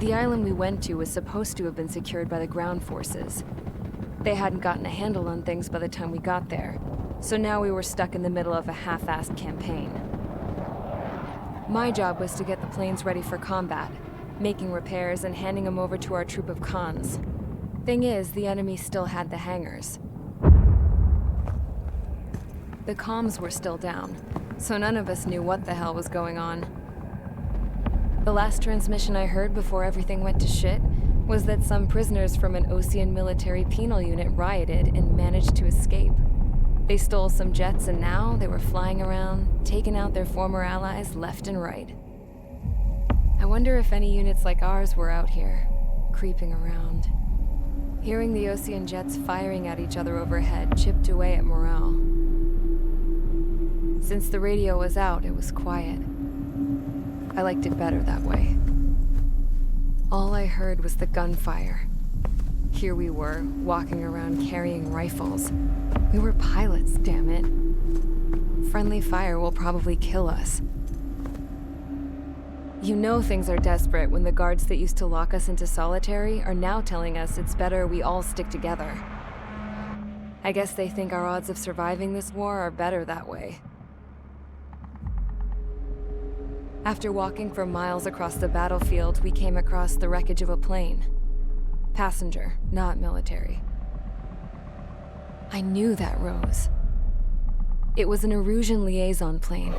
The island we went to was supposed to have been secured by the ground forces. They hadn't gotten a handle on things by the time we got there, so now we were stuck in the middle of a half-assed campaign. My job was to get the planes ready for combat, making repairs and handing them over to our troop of cons. Thing is, the enemy still had the hangars. The comms were still down, so none of us knew what the hell was going on. The last transmission I heard before everything went to shit was that some prisoners from an Osean military penal unit rioted and managed to escape. They stole some jets and now they were flying around, taking out their former allies left and right. I wonder if any units like ours were out here, creeping around. Hearing the Osean jets firing at each other overhead chipped away at morale. Since the radio was out, it was quiet. I liked it better that way. All I heard was the gunfire. Here we were, walking around carrying rifles. We were pilots, damn it. Friendly fire will probably kill us. You know things are desperate when the guards that used to lock us into solitary are now telling us it's better we all stick together. I guess they think our odds of surviving this war are better that way. After walking for miles across the battlefield, we came across the wreckage of a plane. Passenger, not military. I knew that rose. It was an Erusian liaison plane.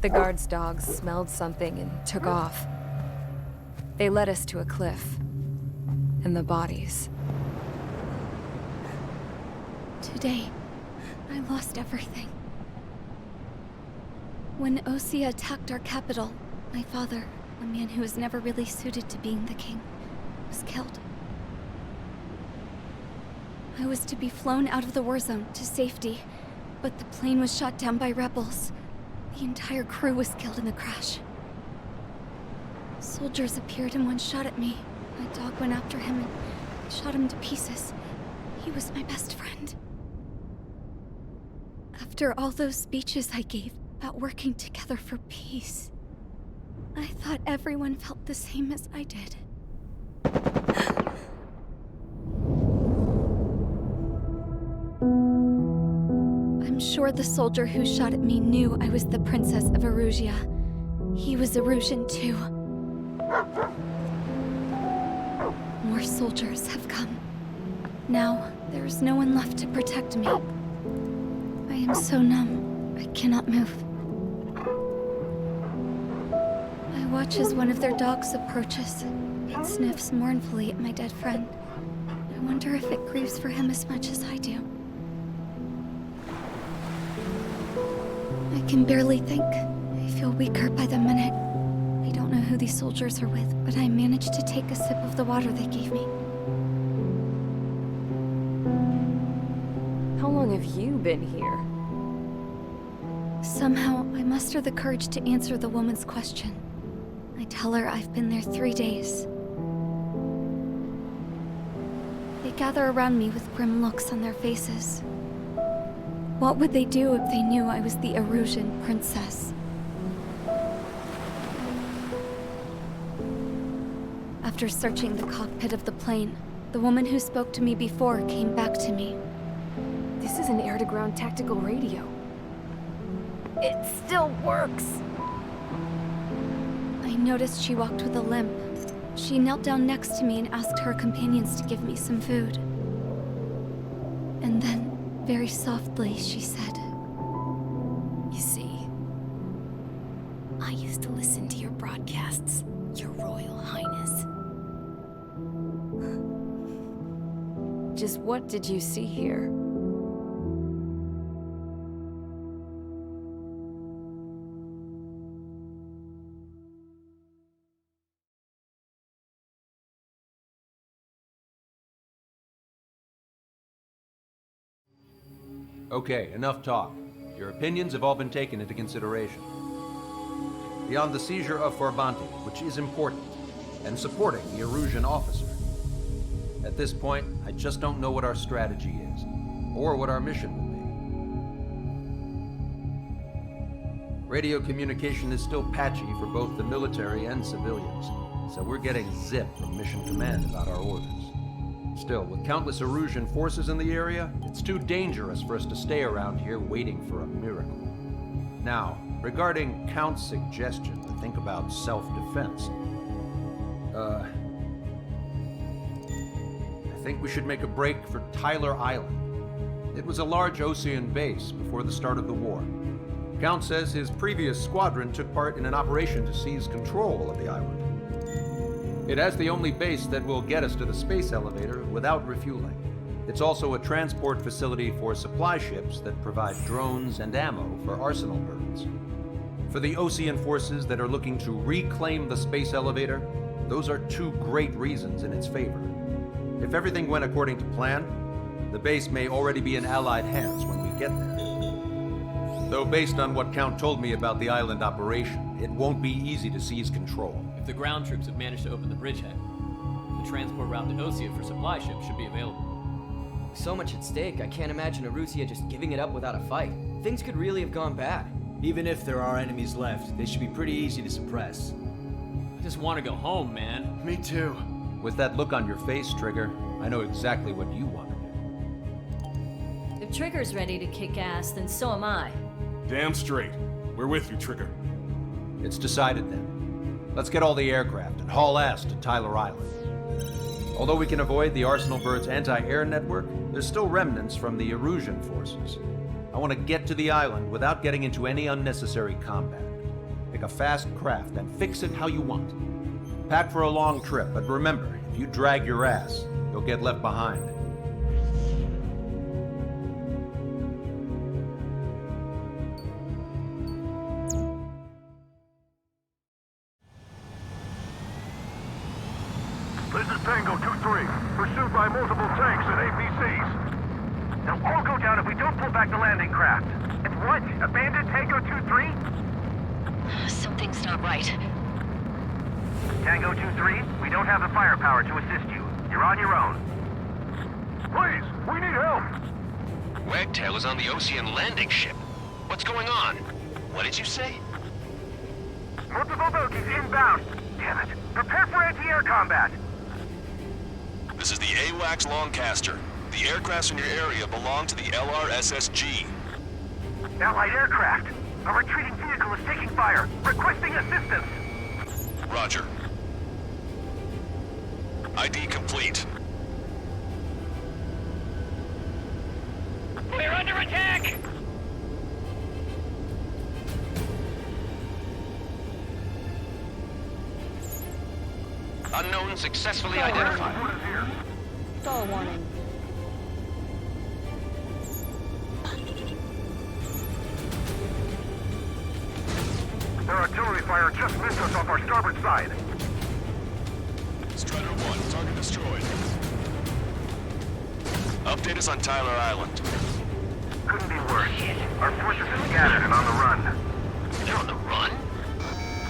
The guard's dogs smelled something and took off. They led us to a cliff. And the bodies. Today, I lost everything. When Osea attacked our capital, my father, a man who was never really suited to being the king, was killed. I was to be flown out of the war zone to safety, but the plane was shot down by rebels. The entire crew was killed in the crash. Soldiers appeared and one shot at me. My dog went after him and shot him to pieces. He was my best friend. After all those speeches I gave about working together for peace, I thought everyone felt the same as I did. I'm sure the soldier who shot at me knew I was the Princess of Erusia. He was Erusian too. More soldiers have come. Now, there is no one left to protect me. I am so numb, I cannot move. I watch as one of their dogs approaches. It sniffs mournfully at my dead friend. I wonder if it grieves for him as much as I do. I can barely think. I feel weaker by the minute. I don't know who these soldiers are with, but I managed to take a sip of the water they gave me. How long have you been here? Somehow, I muster the courage to answer the woman's question. I tell her I've been there 3 days. They gather around me with grim looks on their faces. What would they do if they knew I was the Erusian princess? After searching the cockpit of the plane, the woman who spoke to me before came back to me. This is an air-to-ground tactical radio. It still works! I noticed she walked with a limp. She knelt down next to me and asked her companions to give me some food. And then, very softly, she said, You see, I used to listen to your broadcasts, Your Royal Highness. Just what did you see here? Okay, enough talk. Your opinions have all been taken into consideration. Beyond the seizure of Forbanti, which is important, and supporting the Erusian officer. At this point, I just don't know what our strategy is, or what our mission will be. Radio communication is still patchy for both the military and civilians, so we're getting zip from Mission Command about our orders. Still, with countless Erusian forces in the area, it's too dangerous for us to stay around here waiting for a miracle. Now, regarding Count's suggestion to think about self-defense, I think we should make a break for Tyler Island. It was a large Osean base before the start of the war. Count says his previous squadron took part in an operation to seize control of the island. It has the only base that will get us to the space elevator without refueling. It's also a transport facility for supply ships that provide drones and ammo for arsenal birds. For the Osean forces that are looking to reclaim the space elevator, those are two great reasons in its favor. If everything went according to plan, the base may already be in Allied hands when we get there. Though based on what Count told me about the island operation, it won't be easy to seize control. If the ground troops have managed to open the bridgehead, the transport route to Osea for supply ships should be available. So much at stake, I can't imagine Erusia just giving it up without a fight. Things could really have gone bad. Even if there are enemies left, they should be pretty easy to suppress. I just want to go home, man. Me too. With that look on your face, Trigger, I know exactly what you want to do. If Trigger's ready to kick ass, then so am I. Damn straight. We're with you, Trigger. It's decided then. Let's get all the aircraft and haul ass to Tyler Island. Although we can avoid the Arsenal Bird's anti-air network, there's still remnants from the Erusian forces. I want to get to the island without getting into any unnecessary combat. Pick a fast craft and fix it how you want. Pack for a long trip, but remember, if you drag your ass, you'll get left behind. This is Tango 2-3, pursued by multiple tanks and APCs. They'll all go down if we don't pull back the landing craft. And what? Abandon Tango 2-3? Something's not right. Tango 2-3, we don't have the firepower to assist you. You're on your own. Please, we need help! Wagtail is on the Osean landing ship. What's going on? What did you say? Multiple bogies inbound. Damn it. Prepare for anti-air combat. This is the AWACS Longcaster. The aircrafts in your area belong to the LRSSG. Allied aircraft. A retreating vehicle is taking fire. Requesting assistance. Roger. ID complete. We're under attack! Unknown successfully identified. Stall warning. Their artillery fire just missed us off our starboard side. Strider 1, target destroyed. Update us on Tyler Island. Couldn't be worse. Our forces are scattered and on the run. They're on the run?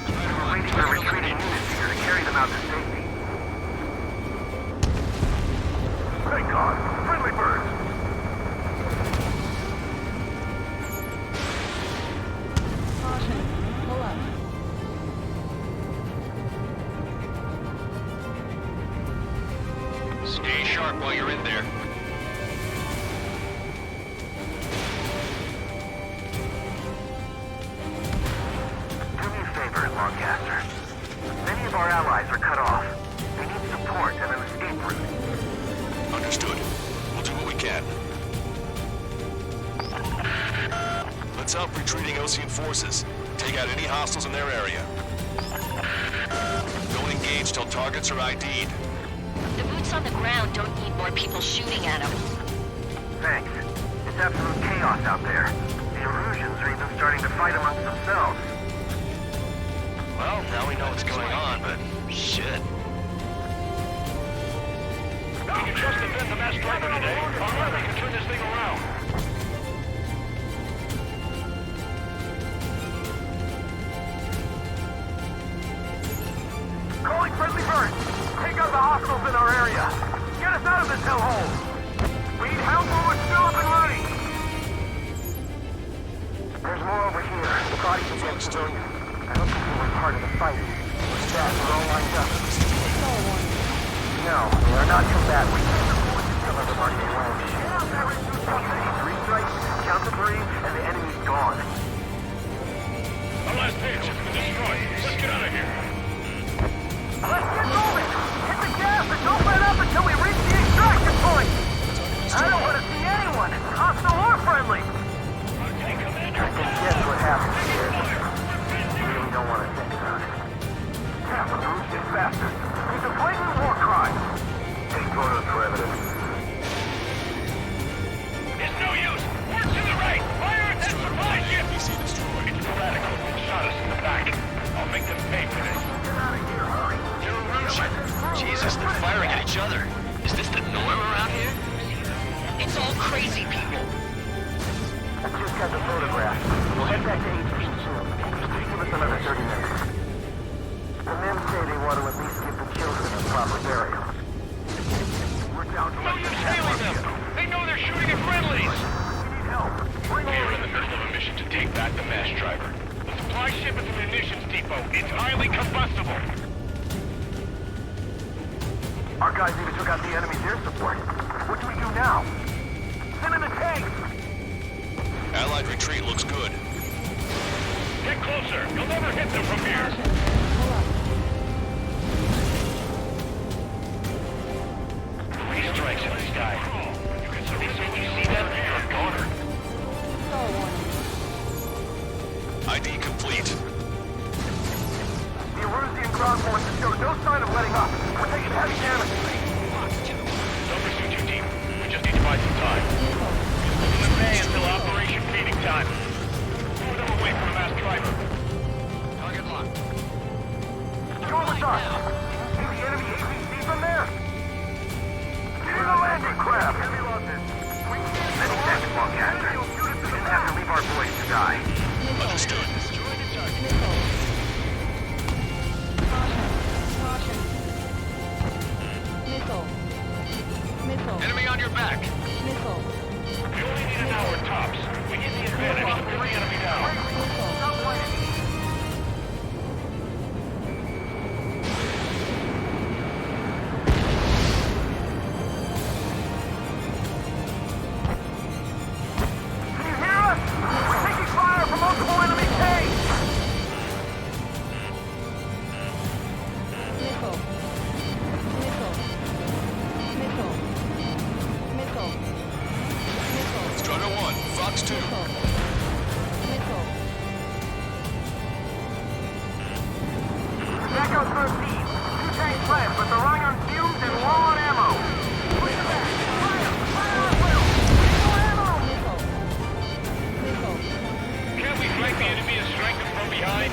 We're waiting for a retreating unit here to carry them out to safety. Thank God! Friendly birds! Caution. Pull up. Stay sharp while you're in there. Do me a favor, Longcaster. Many of our allies are cut off. We need support and an escape route. Understood. We'll do what we can. Let's help retreating Osean forces. Take out any hostiles in their area. Don't engage till targets are ID'd. The boots on the ground don't need more people shooting at them. Thanks. It's absolute chaos out there. The Erusians are even starting to fight amongst themselves. Well, now we know what's going on, but shit. We can just defend the mass driver today. Or we can turn this thing around. Calling friendly birds. Take out the hostiles in our area. Get us out of this hellhole. We need help while we're still up and running. There's more over here. The bodies are getting stolen. I don't think we were part of the fight. We're all lined up. now. They are not combatant. Some of them are alone. Three strikes, count to three, and the enemy's gone. Our last vehicle has been destroyed. Let's get out of here. Let's get moving! Hit the gas and don't let up until we reach the extraction point! I don't want to see anyone, hostile or friendly! I can guess what happened here. Really don't want to think about it. Yeah, but the route is faster. It's a blatant war crime. Take photos for evidence. It's no use! Work to the right! Fire at that supply ship! NPC destroyed. It's the radicals that shot us in the back. I'll make them pay for this. Get out of here, hurry! Jesus, they're firing at each other. Is this the norm around here? It's all crazy people. I just got the photograph. We'll head back to HQ soon. Give us another 30 minutes. The men say they want to at least give the children a proper burial. We're down to No use hailing them! They know they're shooting at friendlies! We need help. Bring We're in the middle of a mission to take back the mass driver. The supply ship is a munitions depot. It's highly combustible. Our guys even took out the enemy's air support. What do we do now? Send in the tanks! Allied retreat looks good. Get closer! You'll never hit them from here! Three strikes in the sky. You see them? You're a goner. ID complete. The Erusian ground forces show no sign of letting up. We're taking heavy damage. Don't pursue too deep. We just need to buy some time. In the bay until Operation Feeding Time. Move them away from the mass driver. Target locked. Show us us. See the enemy APC from there? Get in the landing craft. Heavy losses. Many thanks, Longcaster. We didn't have to leave our boys to die. Understood. Enemy on your back. We only need an hour tops. We get the advantage to put the enemy down. Can you hear us? We're taking fire from multiple enemy tanks! Strider 1, Fox 2. Echo 13. Two tanks left, but they're running on fumes and low on ammo. Push it back. Fire! Fire at will! No ammo! Can't we flank the enemy and strike them from behind?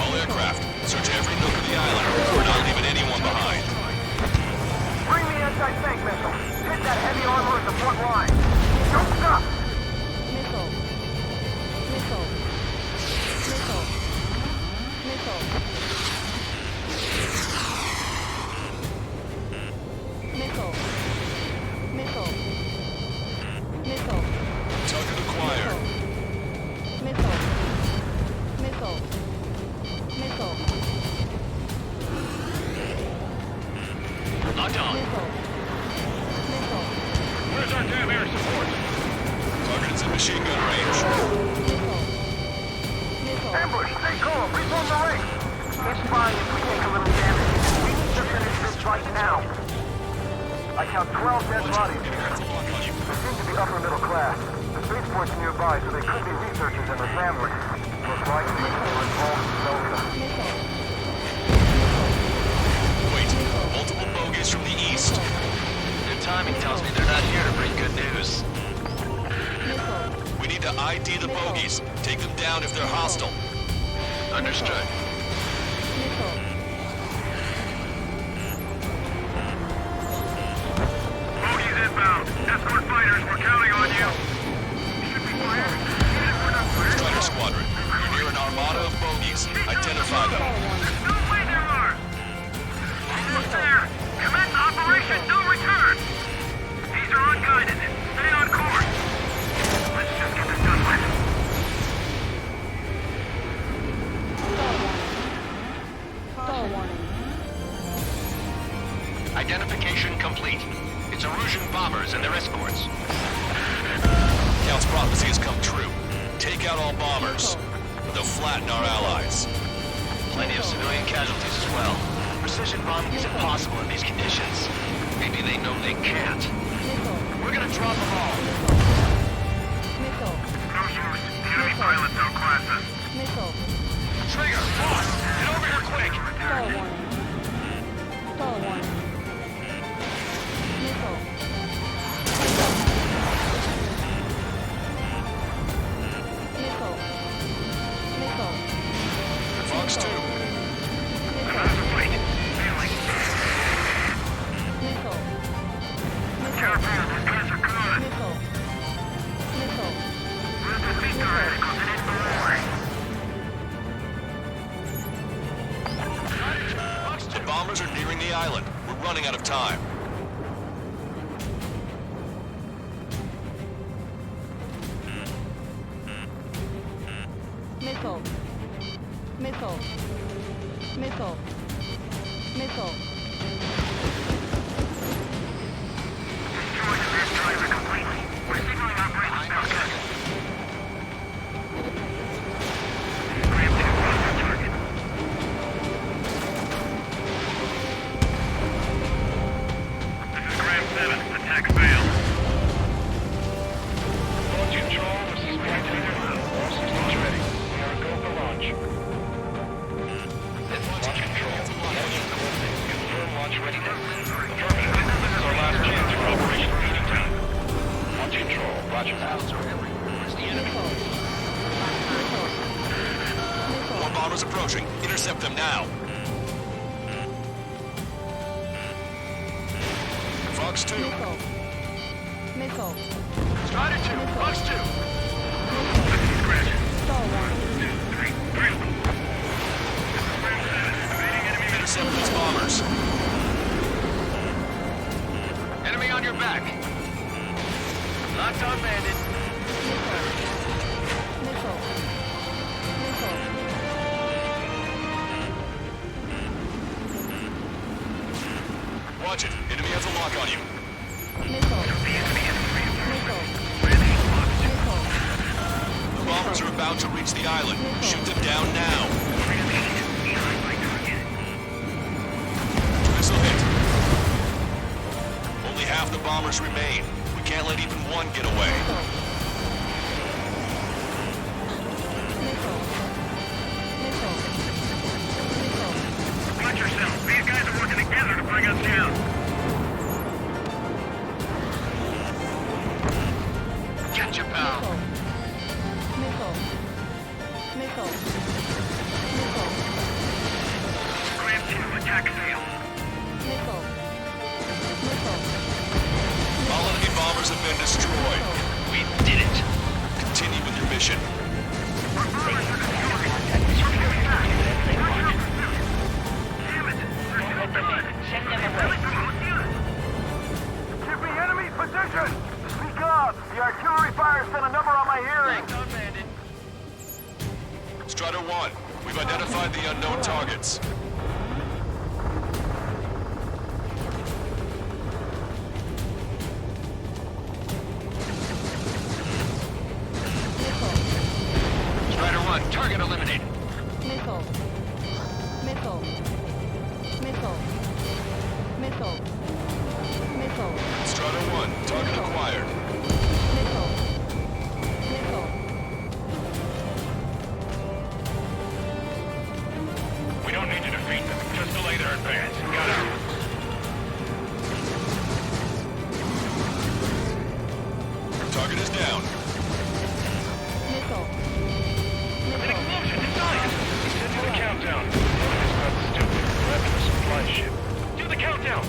All aircraft, search every nook of the island. We're not leaving anyone behind. Bring the anti-tank missile. Hit that heavy armor at the front line. Don't stop! Target acquired. Locked on. Where's our damn air support? Target is in machine gun range. Ambush! Stay calm! Reform the ring! It's fine if we take a little damage. We need to finish this right now. I count 12 dead bodies here. They seem to be upper middle class. The spaceport's nearby, so they could be researchers and their families. Most likely, they're involved in Delta. Wait, multiple bogies from the east. Good timing tells me they're not here to bring good news. We need to ID the bogies. Take them down if they're hostile. Understood. Bogies inbound. Escort fighters, we're counting on you. Should be fired. Even if we're not fired. Strider Squadron, you're near an armada of bogies. Identify them. There's no way there are. Almost there. Commence Operation No Return. These are unguided. Stay on course. Let's just get this done with. Identification complete. It's Erusian bombers and their escorts. Count's prophecy has come true. Take out all bombers. They'll flatten our allies. Plenty of civilian casualties as well. Precision bombing is impossible in these conditions. Maybe they know they can't. We're gonna drop them all. No use. The enemy pilots outclass us. Trigger, boss, get over here quick. Fox 2. Wait. Failing. Careful, those guys are good. We'll defeat their radicals and hit the The bombers are nearing the island. We're running out of time. Destroy the mass driver completely. We're signaling Operation Falcon. Graham 2, lost our target. This is Graham 7. Attack failed. Launch control, this is Graham 2. All systems ready. We are go for launch. Launch control. Confirm launch readiness. Affirmative. This is our last chance for Operation Feeding Time. Launch control. Roger that. Where's the enemy? More bombers approaching. Intercept them now. Fox 2. Strider 2, Fox 2. Intercept these bombers. Enemy on your back. Locked on bandit. Watch it. Enemy has a lock on you. The bombers are about to reach the island. Shoot them down now. This'll hit. Only half the bombers remain. We can't let even one get away. Watch yourself. These guys are working together to bring us down. Get your pal. Graham 2, attack failed. All enemy bombers have been destroyed. We did it. Continue with your mission. Send them away. Give me enemy position! Speak up! The artillery fire sent a number on my hearing! Locked on bandit. Strider 1, we've identified the unknown targets. Strider 1, target eliminated. Strider 1, target acquired. We don't need to defeat them. Just delay their advance. Got it. Target is down. An explosion inside! Set to the countdown. It's not stupid. We're after the supply ship. Do the countdown!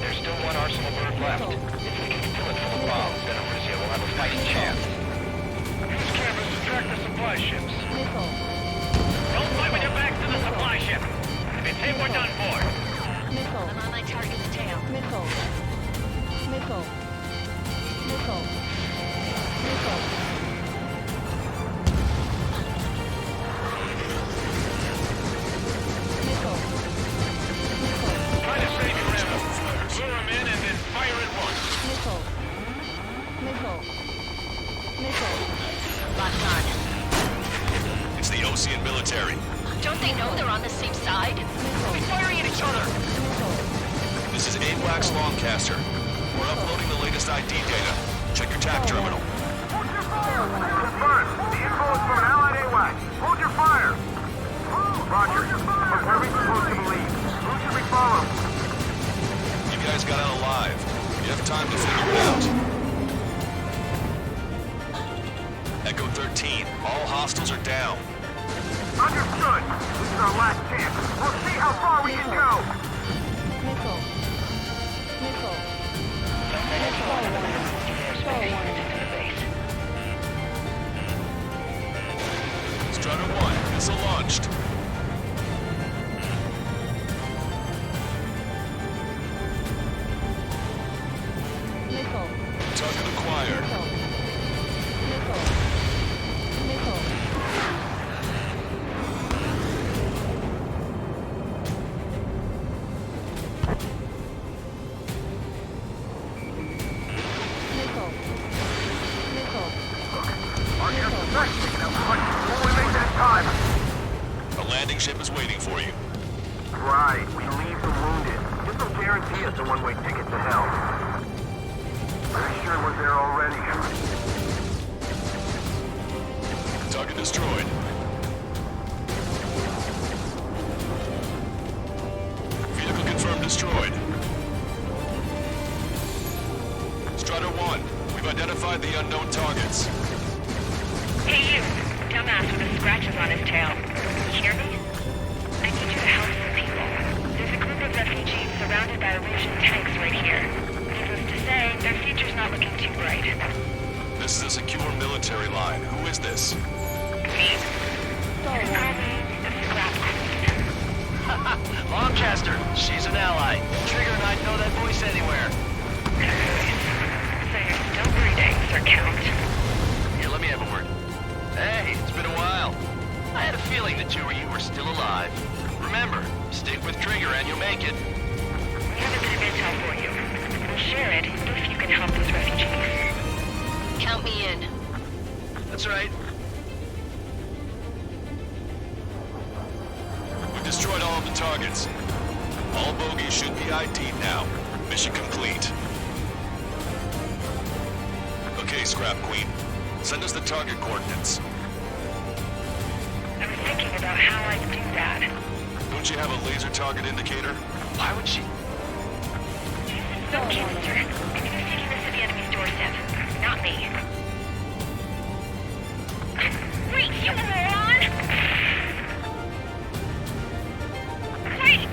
There's still one arsenal bird left. If we can kill it full of bombs, then Arisia will have a fighting chance. Use cameras to track the supply ships. Don't fight with your backs to the supply ship. If it's hit, we're done for. they know they're on the same side? They'll be firing at each other! This is AWACS Longcaster. We're uploading the latest ID data. Check your TAC terminal. Hold your fire! Confirmed. The info is from an allied AWAC. Hold your fire! Roger. But where are we supposed to believe? Who should we follow? You guys got out alive. You have time to figure it out. Echo 13, all hostiles are down. Understood. This is our last chance. We'll see how far we can go. Strider 1, missile launched. Target acquired. Our air defense taking out punch. Will we make that time? A landing ship is waiting for you. Right. We leave the wounded. Just don't guarantee us a one-way ticket to hell. Pretty sure we're there already. Target destroyed. Vehicle confirmed destroyed. Strider 1, we've identified the unknown targets. Hey you, dumbass with the scratches on his tail. You hear me? I need you to help some people. There's a group of refugees surrounded by Erusian tanks right here. Needless to say, their future's not looking too bright. This is a secure military line. Who is this? Me? You can call me the Scrap Queen. Longcaster, she's an ally. Trigger and I'd know that voice anywhere. So you're still breathing, Sir Count. Here, let me have a word. Hey, it's been a while. I had a feeling the two of you were still alive. Remember, stick with Trigger and you'll make it. We have a bit of intel for you. We'll share it if you can help those refugees. Count me in. That's right. We've destroyed all of the targets. All bogies should be ID'd now. Mission complete. Okay, Scrap Queen. Send us the target coordinates. I was thinking about how I'd do that. Don't you have a laser target indicator? Why would she? Okay, mister. You're taking this to the enemy's doorstep. Not me. Wait, you moron! Wait!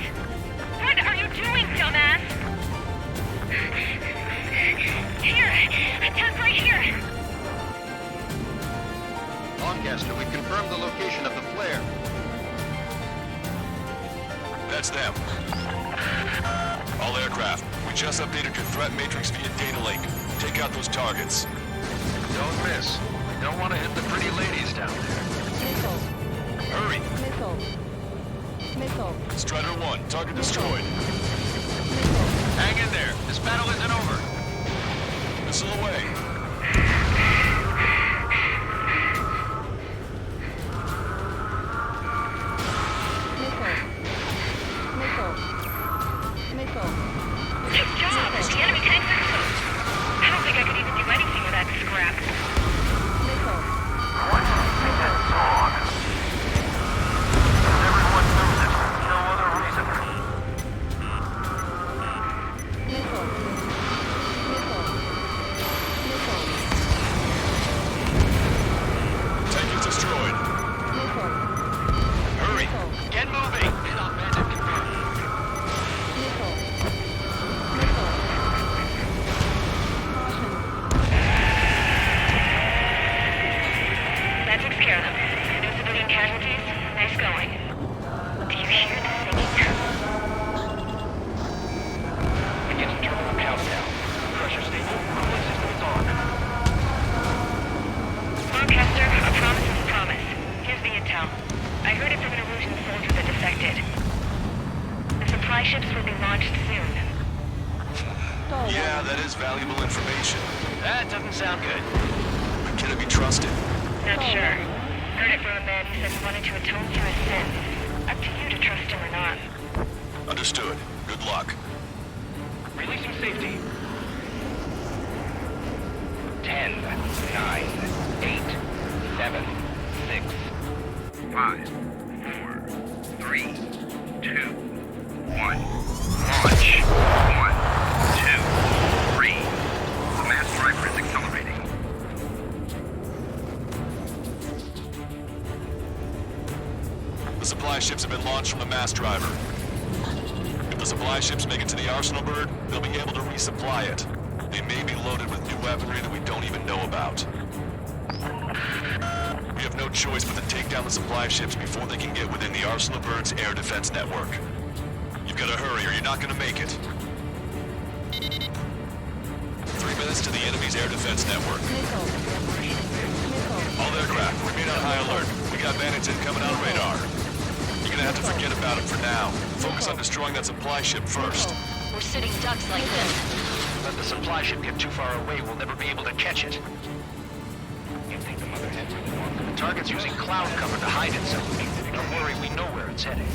What are you doing, dumbass? Here! A tank right here! Longcaster, we've confirmed the location of the flare. That's them. All aircraft, we just updated your threat matrix via data link. Take out those targets. Don't miss. We don't want to hit the pretty ladies down there. Hurry! Strider 1, target destroyed. Hang in there. This battle isn't over. Missile away. Good job! The enemy tanks are close. I don't think I could even do anything with that scrap. Why don't you sing that song? Everyone knows it. No other reason. Tank is destroyed. Hurry. Get moving. Bandit confirmed. That takes care of them. No civilian casualties? Nice going. Do you hear the singing? Begins terminal countdown. Pressure stable. Cooling system is on. Longcaster, a promise is a promise. Here's the intel. I heard it from an Erusian soldier that defected. The supply ships will be launched soon. Yeah, that is valuable information. That doesn't sound good. But can it be trusted? Not sure. Heard it from a man who said he wanted to atone for his sins. I 3, 2, 1. Launch. 1, 2, 3. The mass driver is accelerating. The supply ships have been launched from the mass driver. If the supply ships make it to the arsenal bird, they'll be able to resupply it. They may be loaded with new weaponry that we don't even know about. We have no choice but to take down the supply ships before they can get within the arsenal bird's air defense network. You've got to hurry or you're not going to make it. 3 minutes to the enemy's air defense network. All aircraft, remain on high alert. We got bandits incoming on radar. You're gonna have to forget about it for now. Focus on destroying that supply ship first. We're sitting ducks like this. Let the supply ship get too far away, we'll never be able to catch it. You think the Motherhead really wants The target's using cloud cover to hide itself. Don't worry, we know where it's heading.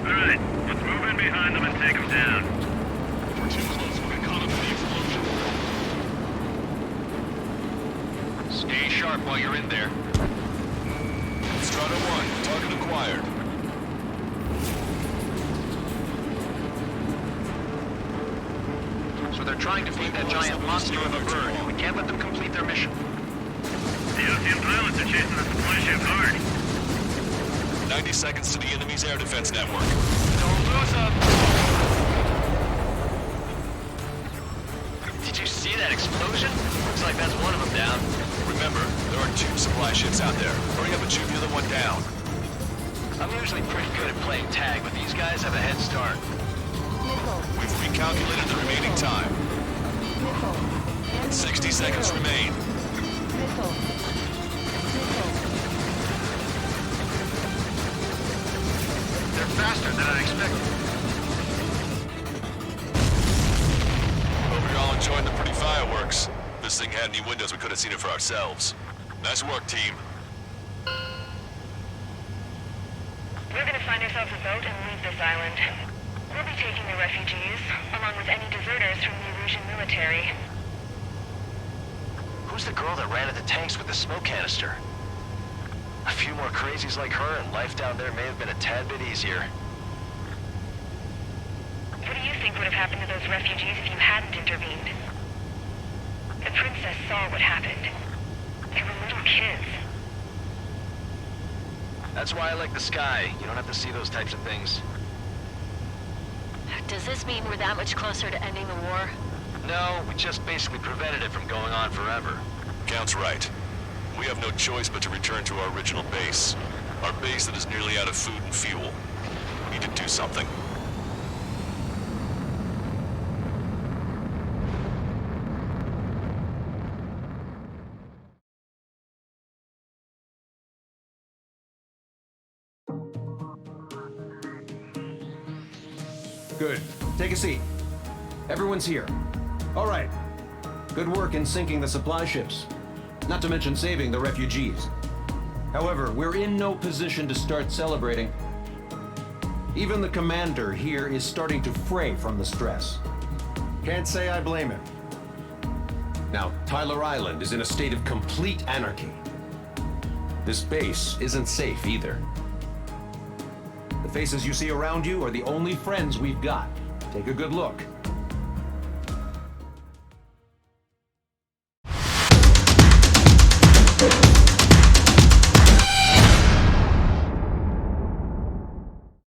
Alright, let's move in behind them and take them down. We're too close. We'll get caught up in the explosion. Stay sharp while you're in there. Strata 1, target acquired. So they're trying to feed that giant monster of a bird. We can't let them complete their mission. The Ocean pilots are chasing the supply ship hard. 90 seconds to the enemy's air defense network. Don't lose them! Did you see that explosion? Looks like that's one of them down. Remember, there are 2 supply ships out there. Hurry up and shoot the other one down. I'm usually pretty good at playing tag, but these guys have a head start. We've recalculated the remaining time. 60 seconds remain. They're faster than I expected. Hope you're all enjoying the pretty fireworks. If this thing had any windows, we could have seen it for ourselves. Nice work, team. We're gonna find ourselves a boat and leave this island. We'll be taking the refugees, along with any deserters from the Erusian military. Who's the girl that ran at the tanks with the smoke canister? A few more crazies like her and life down there may have been a tad bit easier. What do you think would have happened to those refugees if you hadn't intervened? The princess saw what happened. They were little kids. That's why I like the sky. You don't have to see those types of things. Does this mean we're that much closer to ending the war? No, we just basically prevented it from going on forever. Count's right. We have no choice but to return to our original base. Our base that is nearly out of food and fuel. We need to do something. Good. Take a seat. Everyone's here. All right. Good work in sinking the supply ships. Not to mention saving the refugees. However, we're in no position to start celebrating. Even the commander here is starting to fray from the stress. Can't say I blame him. Now, Tyler Island is in a state of complete anarchy. This base isn't safe either. The faces you see around you are the only friends we've got. Take a good look.